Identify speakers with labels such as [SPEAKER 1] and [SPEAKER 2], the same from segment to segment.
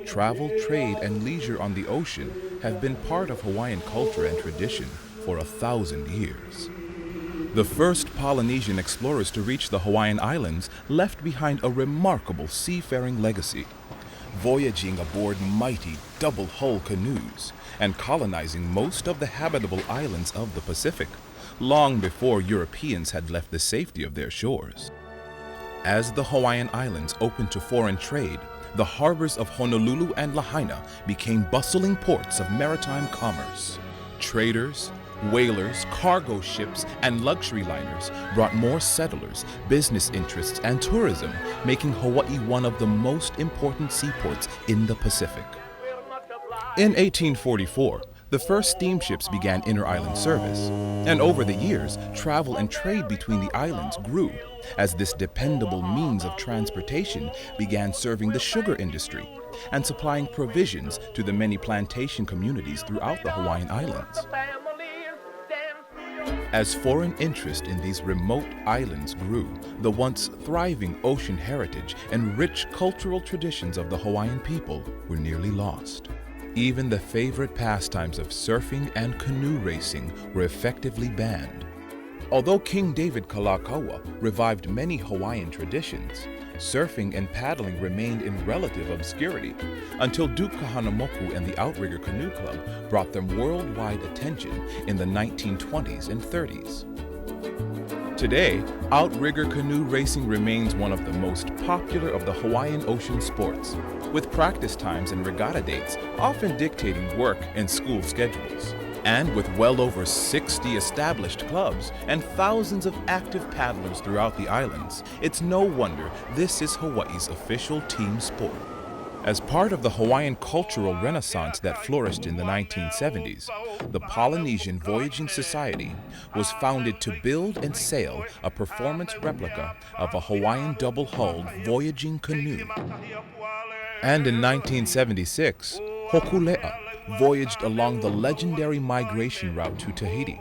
[SPEAKER 1] Travel, trade, and leisure on the ocean have been part of Hawaiian culture and tradition for 1,000 years. The first Polynesian explorers to reach the Hawaiian Islands left behind a remarkable seafaring legacy, voyaging aboard mighty double-hull canoes and colonizing most of the habitable islands of the Pacific, long before Europeans had left the safety of their shores. As the Hawaiian Islands opened to foreign trade, the harbors of Honolulu and Lahaina became bustling ports of maritime commerce. Traders, whalers, cargo ships, and luxury liners brought more settlers, business interests, and tourism, making Hawaii one of the most important seaports in the Pacific. In 1844, the first steamships began inter-island service, and over the years, travel and trade between the islands grew as this dependable means of transportation began serving the sugar industry and supplying provisions to the many plantation communities throughout the Hawaiian Islands. As foreign interest in these remote islands grew, the once thriving ocean heritage and rich cultural traditions of the Hawaiian people were nearly lost. Even the favorite pastimes of surfing and canoe racing were effectively banned. Although King David Kalakaua revived many Hawaiian traditions, surfing and paddling remained in relative obscurity until Duke Kahanamoku and the Outrigger Canoe Club brought them worldwide attention in the 1920s and 30s. Today, outrigger canoe racing remains one of the most popular of the Hawaiian ocean sports, with practice times and regatta dates often dictating work and school schedules. And with well over 60 established clubs and thousands of active paddlers throughout the islands, it's no wonder this is Hawaii's official team sport. As part of the Hawaiian cultural renaissance that flourished in the 1970s, the Polynesian Voyaging Society was founded to build and sail a performance replica of a Hawaiian double-hulled voyaging canoe. And in 1976, Hokulea voyaged along the legendary migration route to Tahiti,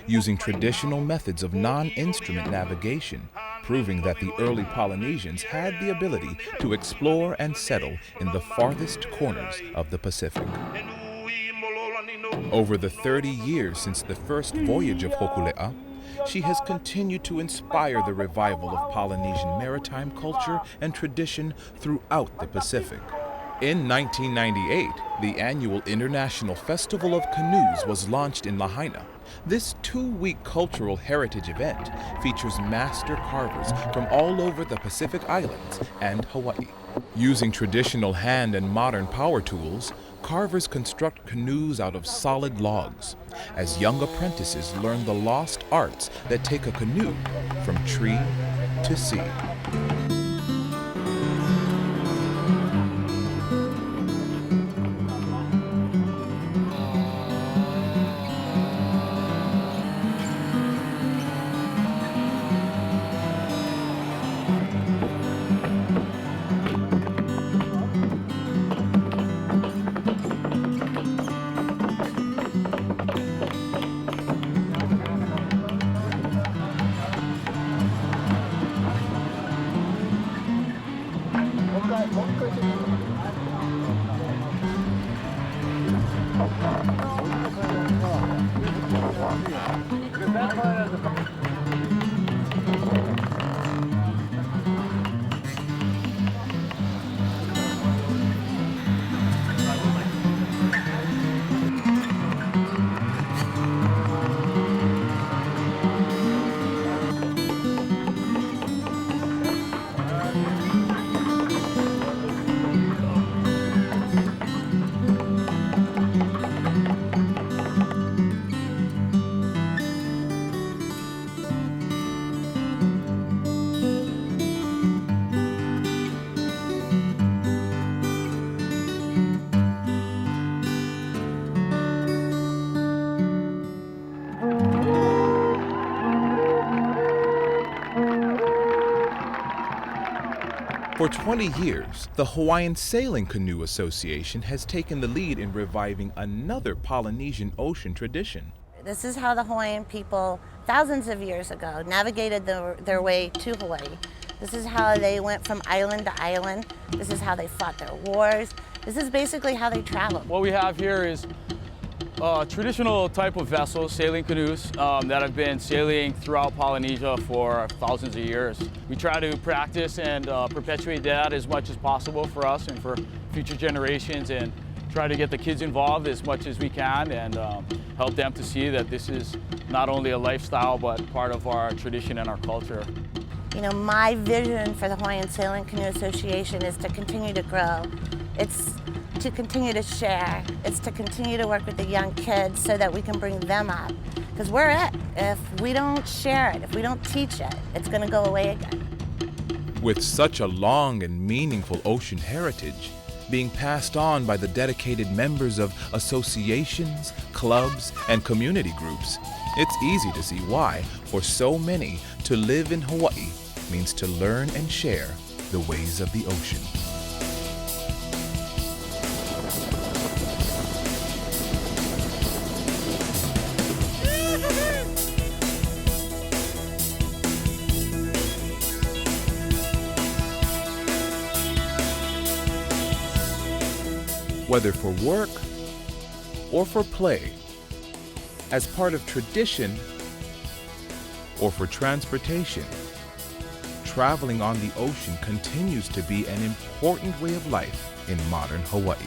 [SPEAKER 1] using traditional methods of non-instrument navigation, proving that the early Polynesians had the ability to explore and settle in the farthest corners of the Pacific. Over the 30 years since the first voyage of Hokulea, she has continued to inspire the revival of Polynesian maritime culture and tradition throughout the Pacific. In 1998, the annual International Festival of Canoes was launched in Lahaina. This 2-week cultural heritage event features master carvers from all over the Pacific Islands and Hawaii. Using traditional hand and modern power tools, carvers construct canoes out of solid logs, as young apprentices learn the lost arts that take a canoe from tree to sea. For 20 years, the Hawaiian Sailing Canoe Association has taken the lead in reviving another Polynesian ocean tradition.
[SPEAKER 2] This is how the Hawaiian people, thousands of years ago, navigated their way to Hawaii. This is how they went from island to island. This is how they fought their wars. This is basically how they traveled.
[SPEAKER 3] What we have here is a traditional type of vessels, sailing canoes, that have been sailing throughout Polynesia for thousands of years. We try to practice and perpetuate that as much as possible for us and for future generations, and try to get the kids involved as much as we can, and help them to see that this is not only a lifestyle but part of our tradition and our culture.
[SPEAKER 2] You know, my vision for the Hawaiian Sailing Canoe Association is to continue to grow. It's to continue to share. It's to continue to work with the young kids so that we can bring them up. Because we're it. If we don't share it, if we don't teach it, it's going to go away again.
[SPEAKER 1] With such a long and meaningful ocean heritage being passed on by the dedicated members of associations, clubs, and community groups, it's easy to see why, for so many, to live in Hawaii means to learn and share the ways of the ocean. Whether for work or for play, as part of tradition or for transportation, traveling on the ocean continues to be an important way of life in modern Hawaii.